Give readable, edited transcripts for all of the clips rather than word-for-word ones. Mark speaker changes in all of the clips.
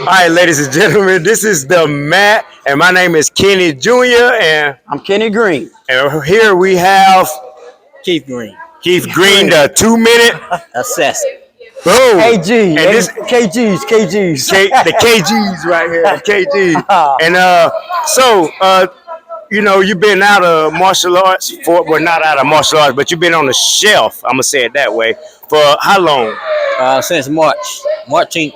Speaker 1: right, ladies and gentlemen, this is the Matt, and my name is Kenny Jr.
Speaker 2: I'm Kenny Green.
Speaker 1: And here we have
Speaker 3: Keith Green.
Speaker 1: Keith Green, the 2 minute
Speaker 3: Assassin.
Speaker 1: boom.
Speaker 2: KG.
Speaker 1: And this
Speaker 2: KGs.
Speaker 1: the KGs right here, the KGs. And you know, you've been out of martial arts not out of martial arts, but you've been on the shelf. I'm gonna say it that way for how long?
Speaker 3: Since March 18th.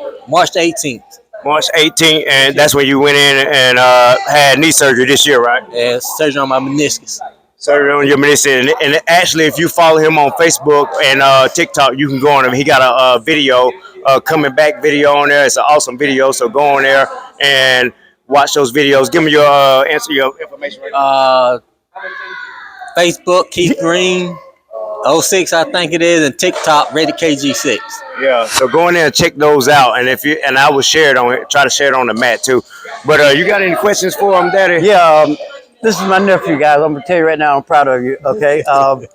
Speaker 1: March 18th, and that's when you went in and had knee surgery this year, right?
Speaker 3: Yeah, surgery on my meniscus.
Speaker 1: Surgery on your meniscus, and actually, if you follow him on Facebook and TikTok, you can go on him. He got a video, coming back video on there. It's an awesome video, so go on there and watch those videos. Give me your answer, your information right now.
Speaker 3: Facebook, Keith Green, 06, I think it is, and TikTok, Rated KG6.
Speaker 1: Yeah, so go in there and check those out, and I will share it on, try to share it on the mat too. But you got any questions for him, Daddy?
Speaker 2: Yeah, this is my nephew, guys. I'm gonna tell you right now, I'm proud of you. Okay, I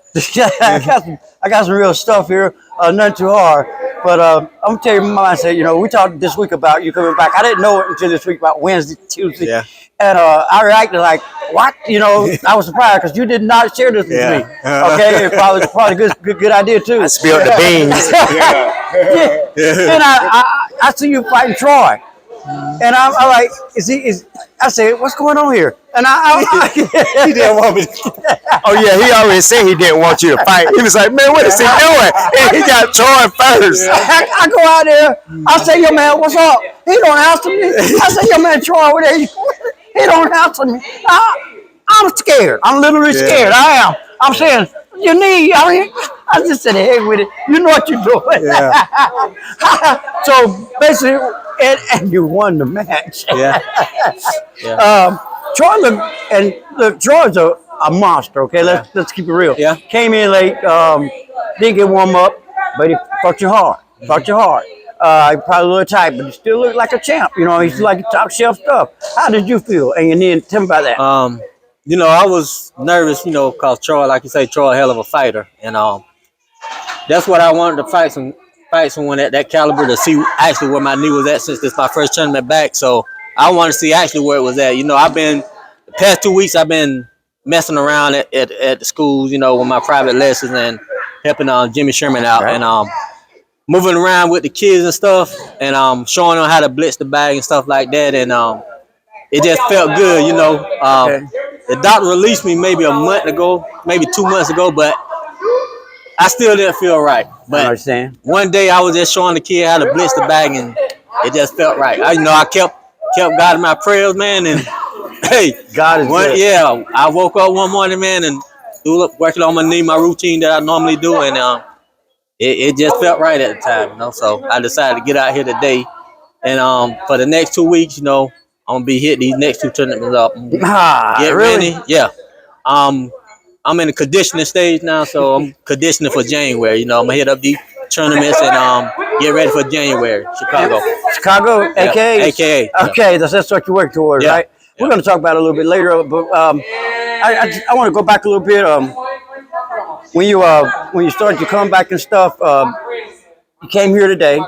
Speaker 2: got some real stuff here. Nothing too hard, but I'm gonna tell you my mindset. You know, we talked this week about you coming back. I didn't know it until this week about Wednesday, Tuesday.
Speaker 3: Yeah.
Speaker 2: And I reacted like, what? You know, I was surprised because you did not share this with me. Okay, it probably good idea too.
Speaker 1: I spilled the beans.
Speaker 2: Yeah. And I see you fighting Troy, and I'm like, I said, what's going on here? And
Speaker 1: He didn't want me to. Oh yeah, he already said he didn't want you to fight. He was like, man, what is he doing? And he got Troy first.
Speaker 2: I go out there. I say, yo, man, what's up? He don't answer me. I say, yo, man, Troy, what are you? He don't answer me. I'm scared. I'm literally scared. I am. I'm saying, your knee. I mean, I just said, hey, with it. You know what you're doing.
Speaker 3: Yeah.
Speaker 2: So basically, and you won the match.
Speaker 3: Yeah.
Speaker 2: Troy, Troy's a monster. Okay, let's keep it real.
Speaker 3: Yeah.
Speaker 2: Came in late. Didn't get warm up, but he fought you hard. He probably a little tight, but he still looked like a champ. You know, he's like top shelf stuff. How did you feel? And then tell me about that.
Speaker 3: You know, I was nervous, you know, because Troy, like you say, Troy a hell of a fighter. And that's what I wanted to fight someone at that caliber to see actually where my knee was at since this is my first tournament back. So I want to see actually where it was at. You know, the past 2 weeks I've been messing around at the schools, you know, with my private lessons and helping Jimmy Sherman out. Right. And moving around with the kids and stuff, and showing them how to blitz the bag and stuff like that. And it just felt good, you know. The doctor released me maybe a month ago, maybe 2 months ago, but I still didn't feel right. But
Speaker 2: I understand.
Speaker 3: One day I was just showing the kid how to blitz the bag, and it just felt right. I kept God in my prayers, man, and hey,
Speaker 2: God is good.
Speaker 3: Yeah, I woke up one morning, man, and working on my knee, my routine that I normally do, and it just felt right at the time, you know. So I decided to get out here today, and for the next 2 weeks, you know, I'm gonna be hitting these next two tournaments up. Get
Speaker 2: really?
Speaker 3: ready, yeah. I'm in the conditioning stage now, so I'm conditioning for January. You know, I'm gonna hit up these tournaments and get ready for January, Chicago.
Speaker 2: Chicago, AKA.
Speaker 3: AKA.
Speaker 2: Okay, that's what you work towards, right? We're gonna talk about it a little bit later, but I want to go back a little bit. When you started to come back and stuff, you came here today.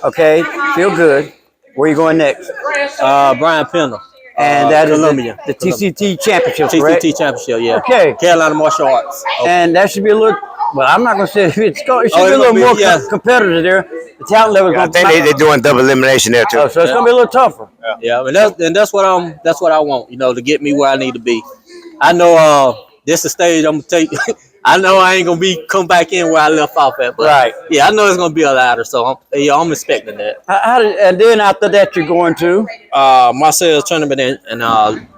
Speaker 2: Okay, feel good. Where are you going next?
Speaker 3: Brian Penner.
Speaker 2: And that
Speaker 3: Columbia.
Speaker 2: is the TCT Championship, correct?
Speaker 3: TCT Championship, yeah.
Speaker 2: Okay.
Speaker 3: Carolina Martial Arts. Okay.
Speaker 2: And that should be a little, well, I'm not going to say it should be a little more competitive there. The talent level is going to be.
Speaker 1: I think they're doing double elimination there too.
Speaker 2: So it's going to be a little tougher.
Speaker 3: Yeah, and that's what I want, you know, to get me where I need to be. I know this is the stage I'm going to take. I know I ain't gonna come back in where I left off at, but
Speaker 2: right.
Speaker 3: Yeah, I know it's gonna be a ladder, so I'm expecting that.
Speaker 2: And then after that, you're going to
Speaker 3: Marcel's tournament in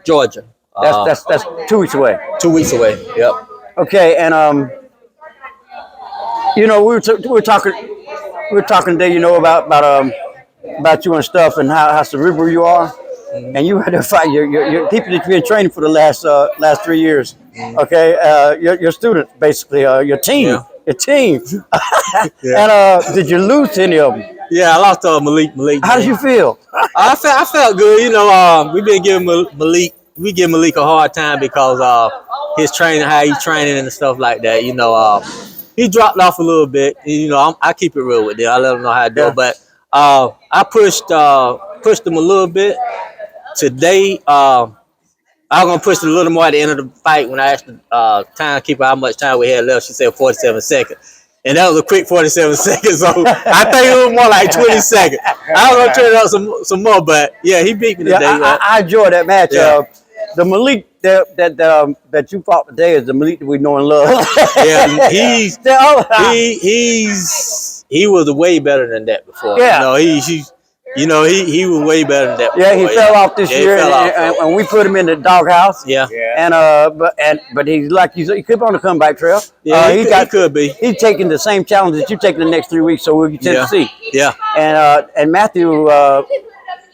Speaker 3: Georgia.
Speaker 2: That's 2 weeks away.
Speaker 3: 2 weeks away. Yep.
Speaker 2: Okay, and you know, we were talking today, you know, about you and stuff, and how cerebral you are. And you had to fight your people that you've been training for the last 3 years. Okay, your students, basically, your team.
Speaker 3: Yeah.
Speaker 2: Your team. And did you lose to any of them?
Speaker 3: Yeah, I lost to Malik.
Speaker 2: How did you feel?
Speaker 3: I felt good. You know, we been giving Malik a hard time because his training, how he's training and stuff like that. You know, he dropped off a little bit. You know, I keep it real with it. I let him know how to do it. But I pushed pushed him a little bit. Today, I was gonna push it a little more at the end of the fight when I asked the timekeeper how much time we had left. She said 47 seconds. And that was a quick 47 seconds. So I think it was more like 20 seconds. I was gonna turn it up some more, but yeah, he beat me today.
Speaker 2: Yeah, I enjoyed that match.
Speaker 3: Yeah.
Speaker 2: The Malik that you fought today is the Malik that we know and love.
Speaker 3: Yeah,
Speaker 2: he's
Speaker 3: he was way better than that before.
Speaker 2: Yeah.
Speaker 3: He was way better than that before.
Speaker 2: yeah, he fell off this year,
Speaker 3: he fell off.
Speaker 2: and we put him in the doghouse.
Speaker 3: Yeah.
Speaker 2: But he's like you said, he could be on the comeback trail.
Speaker 3: Yeah, he could be.
Speaker 2: He's taking the same challenge that you take the next 3 weeks, so we'll get to see.
Speaker 3: Yeah.
Speaker 2: And Matthew,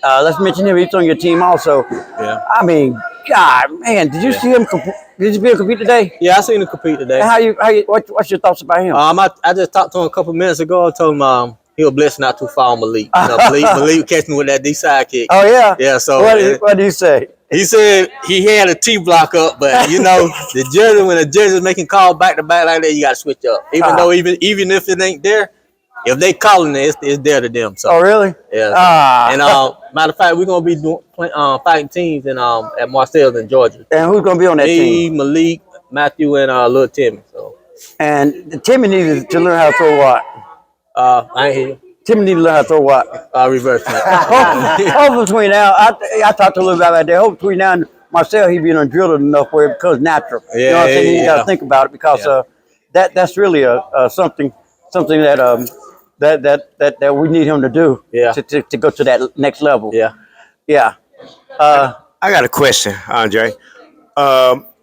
Speaker 2: let's mention him. He's on your team also.
Speaker 3: Yeah.
Speaker 2: I mean, God, man, did you see him? Did you see him compete today?
Speaker 3: Yeah, I seen him compete today.
Speaker 2: And what's your thoughts about him?
Speaker 3: I just talked to him a couple minutes ago. I told him he was blessed not too far on Malik. Malik catch me with that D side kick.
Speaker 2: Oh yeah.
Speaker 3: Yeah. So
Speaker 2: what did he say?
Speaker 3: he said he had a T block up, but when the judges making calls back to back like that, you got to switch up. Even if it ain't there, if they calling it, it's there to them. So
Speaker 2: Oh really?
Speaker 3: yeah. And matter of fact, we're gonna be fighting teams in at Marcel's in Georgia.
Speaker 2: And who's gonna be on that team?
Speaker 3: Me, Malik, Matthew, and Lil Timmy. So
Speaker 2: And Timmy needs to learn how to throw what?
Speaker 3: I ain't hear you.
Speaker 2: Timmy needs to learn how to throw what?
Speaker 3: Reverse me.
Speaker 2: Hope between now, I talked a little bit about that. Hope between now and Marcel, he been drilled enough where it becomes natural. You know what I'm saying? You got to think about it because that's really something that we need him to do.
Speaker 3: Yeah.
Speaker 2: To go to that next level.
Speaker 3: Yeah.
Speaker 2: Yeah.
Speaker 1: I got a question, Andre.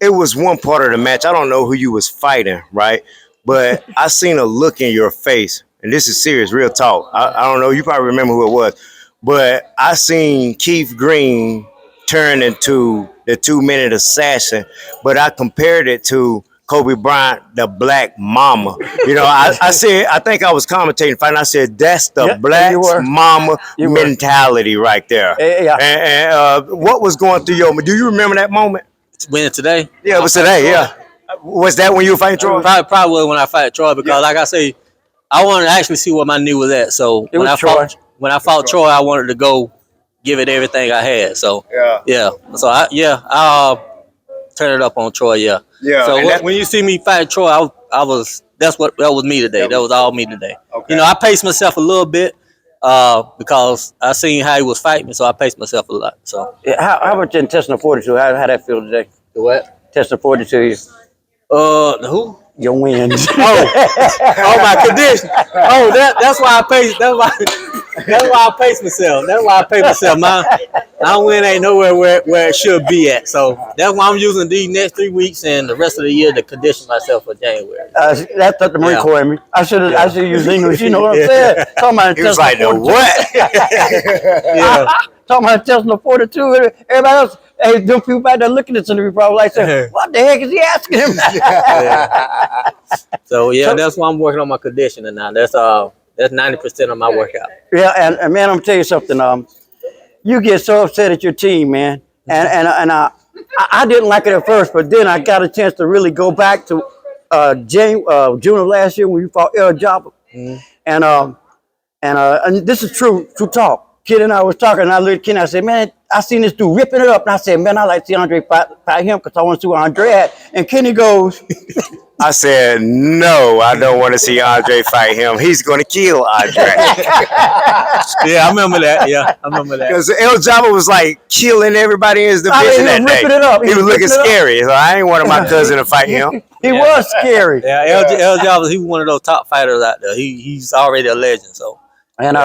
Speaker 1: It was one part of the match. I don't know who you was fighting, right? But I seen a look in your face, and this is serious, real talk. I don't know. You probably remember who it was, but I seen Keith Green turn into the 2-minute assassin, but I compared it to Kobe Bryant, the Black Mama. I said, I think I was commentating fighting. I said, that's the Black Mama mentality right there.
Speaker 2: Yeah.
Speaker 1: And what was going through your? Do you remember that moment?
Speaker 3: When today?
Speaker 1: Yeah, it was today. Yeah. Was that when you were fighting Troy?
Speaker 3: Probably was when I fight Troy because, like I say, I wanted to actually see what my knee was at. So when I fought Troy, I wanted to go give it everything I had. So yeah. So I'll turn it up on Troy. Yeah.
Speaker 1: Yeah.
Speaker 3: So when you see me fight Troy, that was me today. That was all me today.
Speaker 1: Okay.
Speaker 3: I paced myself a little bit because I seen how he was fighting, so I paced myself a lot. So
Speaker 2: How about your intestinal fortitude? How that feel today?
Speaker 3: the what?
Speaker 2: Intestinal fortitude.
Speaker 3: Who?
Speaker 2: Your wins.
Speaker 3: Oh, my condition. Oh, that's why I pace. That's why I pace myself. That's why I pace myself. My win ain't nowhere where it should be at. So that's why I'm using these next 3 weeks and the rest of the year to condition myself for January.
Speaker 2: That's what the Marine Corps in me. I should use English. You know what I'm saying? Talking about
Speaker 1: He was like, the what?
Speaker 3: Yeah.
Speaker 2: Talking about intestinal fortitude. Everybody else, hey, them people back there looking at somebody probably like saying, what the heck is he asking him?
Speaker 3: So that's why I'm working on my conditioning now. That's 90% of my workout.
Speaker 2: Yeah, and man, I'm gonna tell you something. You get so upset at your team, man, and I didn't like it at first, but then I got a chance to really go back to June of last year when you fought El Jabba, and this is true talk. Kid and I was talking, and I looked at Ken, I said, man, I seen this dude ripping it up. And I said, man, I like to see Andre fight him because I want to see what Andre had. And Kenny goes,
Speaker 1: I said, no, I don't want to see Andre fight him. He's going to kill Andre.
Speaker 3: Yeah, I remember that. Yeah, I remember that.
Speaker 1: Because El Jabba was like killing everybody in his division that day.
Speaker 2: ripping it up.
Speaker 1: He was looking scary. So I ain't wanted my cousin to fight him.
Speaker 2: He was scary.
Speaker 3: Yeah, El Jabba, he was one of those top fighters out there. He's already a legend. So.
Speaker 2: And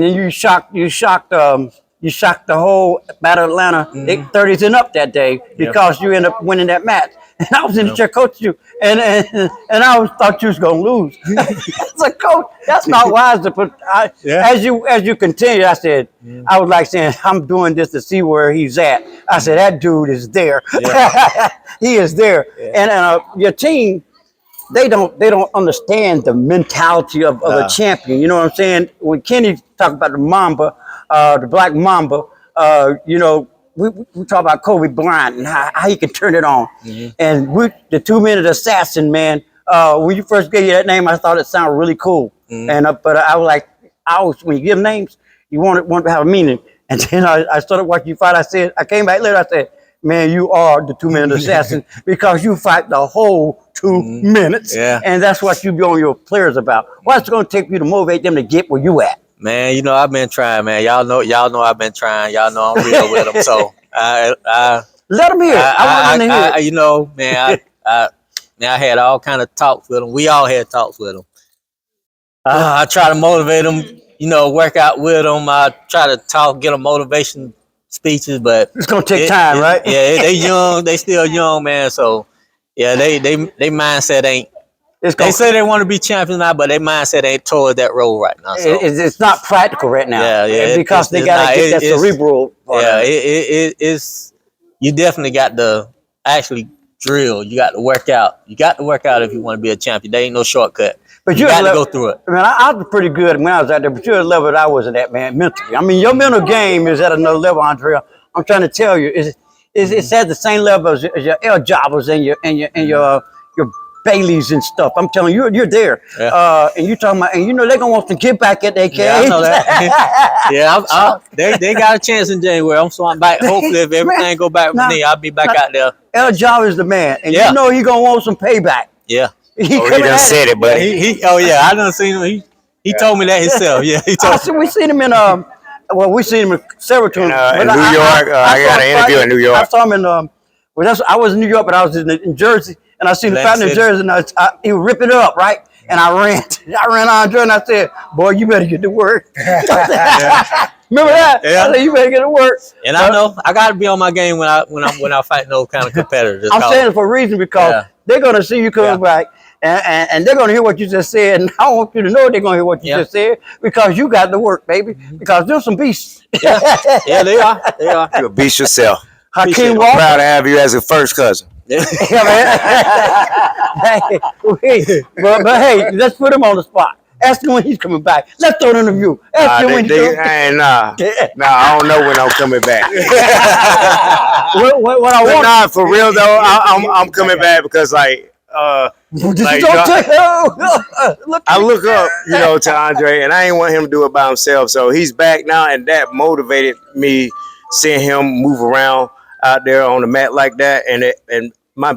Speaker 2: you shocked the whole Battle of Atlanta. They 30s and up that day because you ended up winning that match. And I was in the chair coaching you, and I thought you was gonna lose. It's like, coach, that's not wise to put. As you continue, I said, I was like saying, I'm doing this to see where he's at. I said, that dude is there. Yeah. He is there, and your team. They don't understand the mentality of a champion. You know what I'm saying? When Kenny talked about the Mamba, the Black Mamba, we talk about Kobe Bryant and how he can turn it on. Mm-hmm. And the 2-minute assassin, man. When you first gave you that name, I thought it sounded really cool. Mm-hmm. But I was like, when you give names, you want to have a meaning. And then I started watching you fight. I came back later. I said, man, you are the 2-minute assassin because you fight the whole 2 minutes.
Speaker 3: Yeah.
Speaker 2: And that's what you be on your players about. What's it going to take you to motivate them to get where you at?
Speaker 3: Man, you know, I've been trying, man. Y'all know I've been trying. Y'all know I'm real with them. So
Speaker 2: Let them hear it. I want them to hear it.
Speaker 3: you know, man, I had all kind of talks with them. We all had talks with them. I try to motivate them, you know, work out with them. I try to get them motivation speeches, but
Speaker 2: It's going to take time, right?
Speaker 3: Yeah, they young. They still young, man. So, yeah, they mindset ain't. They say they want to be champions now, but their mindset ain't toward that road right now. So.
Speaker 2: It's not practical right now.
Speaker 3: Yeah.
Speaker 2: Because they got to get that cerebral part.
Speaker 3: Yeah, it's you definitely got to actually drill. You got to work out. You got to work out if you want to be a champion. There ain't no shortcut. But you got to go through it.
Speaker 2: Man, I was pretty good when I was out there, but you're at a level that I wasn't at, man, mentally. I mean, your mental game is at another level, Andrea. I'm trying to tell you, it's at the same level as your El Jabbas and your Baileys and stuff. I'm telling you, you're there.
Speaker 3: Yeah.
Speaker 2: And you talking about, and you know they're gonna want to get back at their cage.
Speaker 3: Yeah, I know that. Yeah, they got a chance in January. I'm back. Hopefully, if everything go back with me, I'll be back out there.
Speaker 2: El Jabba is the man, and you know he gonna want some payback.
Speaker 3: Yeah.
Speaker 1: He done said it, buddy.
Speaker 3: I done seen him. He told me that himself. Yeah, he told me.
Speaker 2: We seen him in we seen him several times.
Speaker 1: In New York. I got an interview in New York.
Speaker 2: I saw him in I was in New York, but I was in Jersey, and I seen the fight in Jersey, and he was ripping it up, right? And I ran Andre, and I said, "Boy, you better get to work." Remember that?
Speaker 3: Yeah.
Speaker 2: I said, you better get to work.
Speaker 3: And I know I got to be on my game when I'm fighting those kind of competitors.
Speaker 2: I'm saying it for a reason because they're gonna see you come back. And they're going to hear what you just said. And I want you to know they're going to hear what you just said because you got to work, baby. Because they're some beasts.
Speaker 3: Yeah, they are. They are.
Speaker 1: You're a beast yourself.
Speaker 2: Hakeem Walker.
Speaker 1: Proud to have you as a first cousin.
Speaker 2: Yeah, man. but hey, let's put him on the spot. Ask him when he's coming back. Let's throw an interview. Ask him when he's coming back.
Speaker 1: Nah, I don't know when I'm coming back.
Speaker 2: what I want.
Speaker 1: Nah, for real though, I'm coming back because like I look up, you know, to Andre, and I ain't want him to do it by himself. So he's back now, and that motivated me seeing him move around out there on the mat like that, and my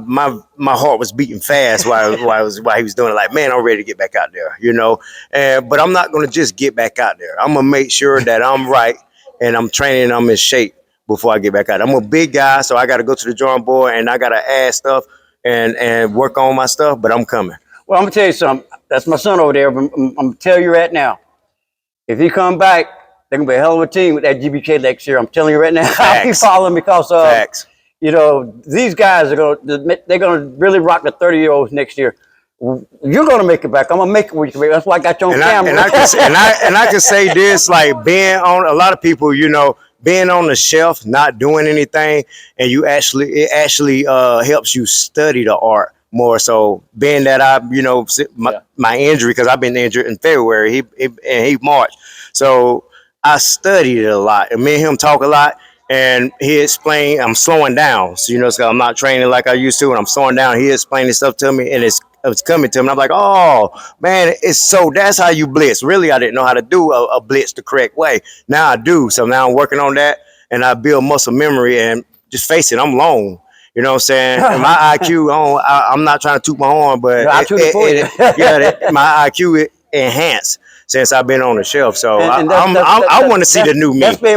Speaker 1: heart was beating fast while he was doing it. Like, man, I'm ready to get back out there, you know. But I'm not gonna just get back out there. I'm gonna make sure that I'm right and I'm training, I'm in shape before I get back out. I'm a big guy, so I got to go to the drawing board and I got to add stuff and work on my stuff. But I'm coming.
Speaker 2: Well, I'm gonna tell you something. That's my son over there. I'm gonna tell you right now. If he come back, they're gonna be a hell of a team with that GBK next year. I'm telling you right now. I'll be following because
Speaker 1: Facts.
Speaker 2: You know, they're gonna really rock the 30-year-olds next year. You're gonna make it back. I'm gonna make it with you. That's why I got you on camera.
Speaker 1: And I can say this, like being on a lot of people, you know, being on the shelf, not doing anything, and it actually helps you study the art more. So being that my injury, because I've been injured in February, he March, so I studied it a lot, and me and him talk a lot. And he explained, I'm slowing down. So, you know, so I'm not training like I used to, and I'm slowing down. He explained this stuff to me, and it's coming to him. And I'm like, oh, man, that's how you blitz. Really, I didn't know how to do a blitz the correct way. Now I do. So now I'm working on that, and I build muscle memory. And just face it, I'm long. You know what I'm saying? And my IQ, I'm not trying to toot my horn, but my IQ enhanced since I've been on the shelf. So I want to see the new me.
Speaker 2: That's very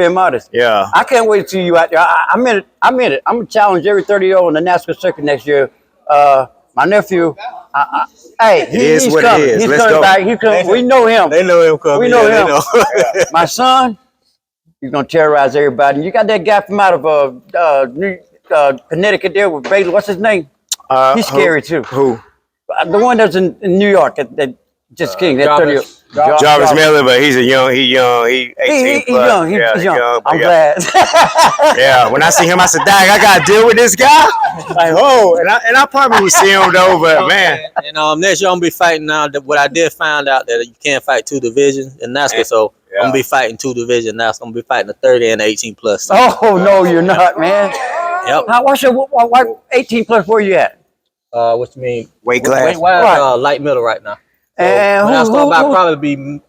Speaker 2: modest.
Speaker 1: Yeah.
Speaker 2: I can't wait to see you out there. I meant it. I'm going to challenge every 30-year-old in the NASCAR circuit next year. My nephew, he's coming.
Speaker 1: It is.
Speaker 2: He's
Speaker 1: Let's
Speaker 2: coming
Speaker 1: go.
Speaker 2: back. We know him.
Speaker 3: They know him coming.
Speaker 2: We know him. My son, he's going to terrorize everybody. And you got that guy from out of Connecticut there with Bailey. What's his name? He's scary too.
Speaker 1: Who?
Speaker 2: The one that's in New York. That just king. That 30.
Speaker 1: Jarvis Miller, but he's young. He 18
Speaker 2: He's young. He's young. I'm glad.
Speaker 1: Yeah, when I see him, I said, "Dang, I gotta deal with this guy." Like, oh, and I probably would see him though, but man.
Speaker 3: And next year I'm gonna be fighting now. What I did find out that you can't fight 2 divisions in NASCAR, so I'm gonna be fighting 2 divisions now. So I'm gonna be fighting the 30 and the 18 plus.
Speaker 2: Oh no, you're not, man.
Speaker 3: Yep.
Speaker 2: What's your 18 plus? Where you at?
Speaker 3: What you mean?
Speaker 1: Weight class.
Speaker 3: Light middle right now.
Speaker 2: And
Speaker 3: when I start back,
Speaker 2: who,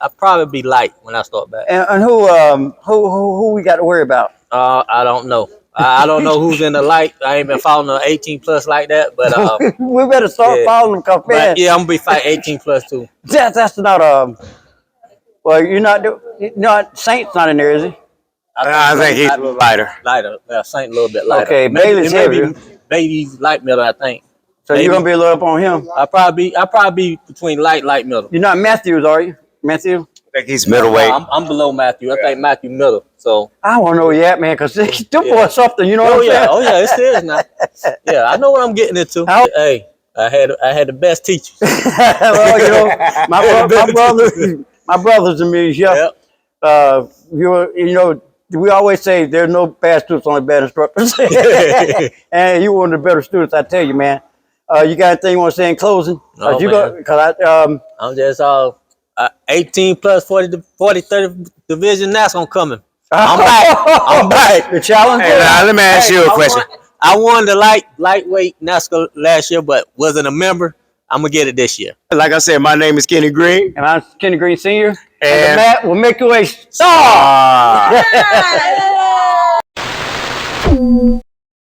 Speaker 3: I'll probably be light when I start back.
Speaker 2: and who we got to worry about?
Speaker 3: I don't know. I don't know who's in the light. I ain't been following the 18 plus like that, but
Speaker 2: We better start
Speaker 3: yeah.
Speaker 2: following them, cause man,
Speaker 3: but yeah, I'm gonna be fighting 18 plus too.
Speaker 2: that's not well, you're not Saint's not in there, is he?
Speaker 1: I think he's a little lighter.
Speaker 3: Lighter. Yeah, Saint a little bit lighter.
Speaker 2: Okay, Bailey's heavier.
Speaker 3: Bailey's light middle, I think.
Speaker 2: So
Speaker 3: Maybe.
Speaker 2: you're gonna be a little up on him.
Speaker 3: I'll probably be between light middle.
Speaker 2: You're not Matthews, are you? Matthew?
Speaker 1: I think he's middleweight.
Speaker 3: I'm below Matthew. I think Matthew middle. So.
Speaker 2: I don't know where you at, man, because them boys something, you know what I'm saying?
Speaker 3: Oh yeah, it's serious now. Yeah, I know what I'm getting into. Hey, I had the best teachers.
Speaker 2: Well, you know, my brothers and me, yeah.
Speaker 3: Yep.
Speaker 2: You know, we always say there's no bad students, only bad instructors. And you one of the better students, I tell you, man. You got anything you want to say in closing?
Speaker 3: No, I'm just 18 plus 40 30 division. That's on coming. I'm back. I'm back.
Speaker 2: The challenge.
Speaker 1: Hey, now, let me ask you a question.
Speaker 3: I won the lightweight NASCAR last year, but wasn't a member. I'm gonna get it this year.
Speaker 1: Like I said, my name is Kenny Green.
Speaker 2: And I'm Kenny Green Sr. And
Speaker 1: And-
Speaker 2: the mat will make you a star.
Speaker 1: Ah.